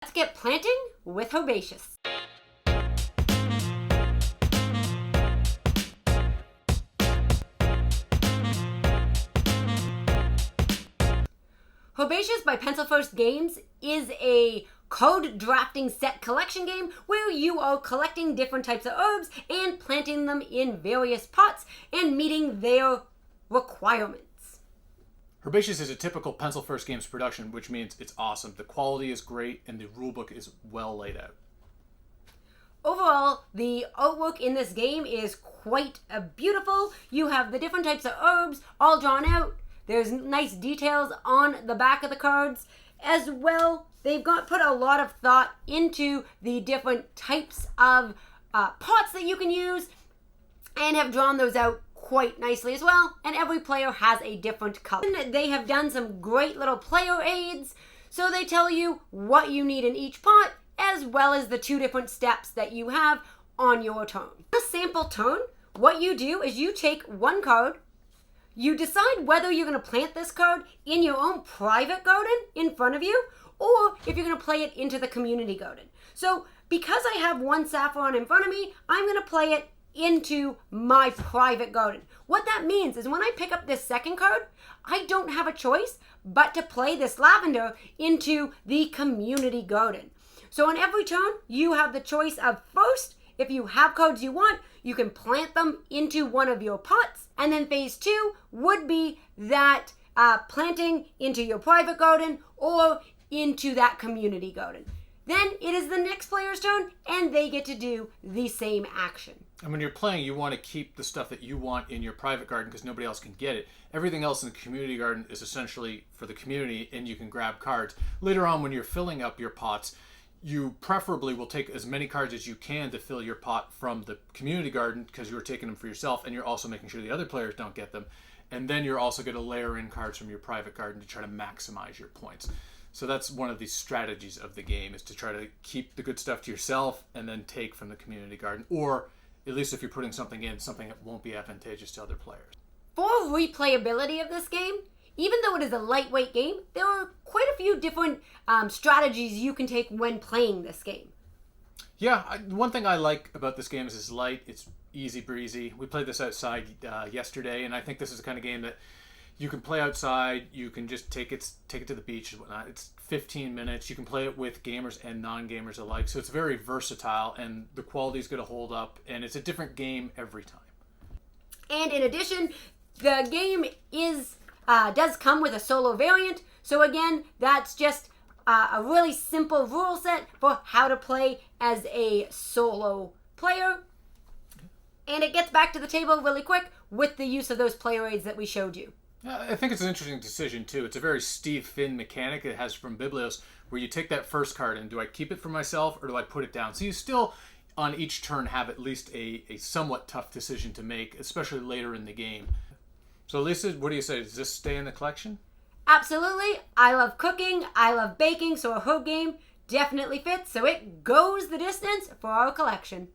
Let's get planting with Herbaceous. Herbaceous by Pencil First Games is a card drafting set collection game where you are collecting different types of herbs and planting them in various pots and meeting their requirements. Herbaceous is a typical Pencil First Games production, which means it's awesome. The quality is great and the rulebook is well laid out. Overall, the artwork in this game is quite beautiful. You have the different types of herbs all drawn out. There's nice details on the back of the cards. As well, they've put a lot of thought into the different types of pots that you can use and have drawn those out quite nicely as well. And every player has a different color. And they have done some great little player aids. So they tell you what you need in each pot, as well as the 2 different steps that you have on your turn. A sample turn, what you do is you take one card, you decide whether you're going to plant this card in your own private garden in front of you, or if you're going to play it into the community garden. So because I have one saffron in front of me, I'm going to play it into my private garden. What that means is when I pick up this second card, I don't have a choice but to play this lavender into the community garden. So on every turn, you have the choice of first, if you have cards you want, you can plant them into one of your pots. And then phase 2 would be that planting into your private garden or into that community garden. Then it is the next player's turn and they get to do the same action. And when you're playing, you want to keep the stuff that you want in your private garden because nobody else can get it. Everything else in the community garden is essentially for the community and you can grab cards. Later on, when you're filling up your pots, you preferably will take as many cards as you can to fill your pot from the community garden because you're taking them for yourself and you're also making sure the other players don't get them. And then you're also going to layer in cards from your private garden to try to maximize your points. So that's one of the strategies of the game, is to try to keep the good stuff to yourself and then take from the community garden. Or at least if you're putting something in, something that won't be advantageous to other players. For replayability of this game, even though it is a lightweight game, there are quite a few different strategies you can take when playing this game. Yeah, one thing I like about this game is it's light, it's easy breezy. We played this outside yesterday, and I think this is the kind of game that you can play outside. You can just take it to the beach and whatnot. It's 15 minutes. You can play it with gamers and non-gamers alike, so it's very versatile, and the quality is going to hold up, and it's a different game every time. And in addition, the game does come with a solo variant. So again, that's just a really simple rule set for how to play as a solo player. And it gets back to the table really quick with the use of those player aids that we showed you. I think it's an interesting decision too. It's a very Steve Finn mechanic it has from Biblios, where you take that first card and do I keep it for myself or do I put it down? So you still, on each turn, have at least a somewhat tough decision to make, especially later in the game. So Lisa, what do you say? Does this stay in the collection? Absolutely. I love cooking. I love baking. So a herb game definitely fits. So it goes the distance for our collection.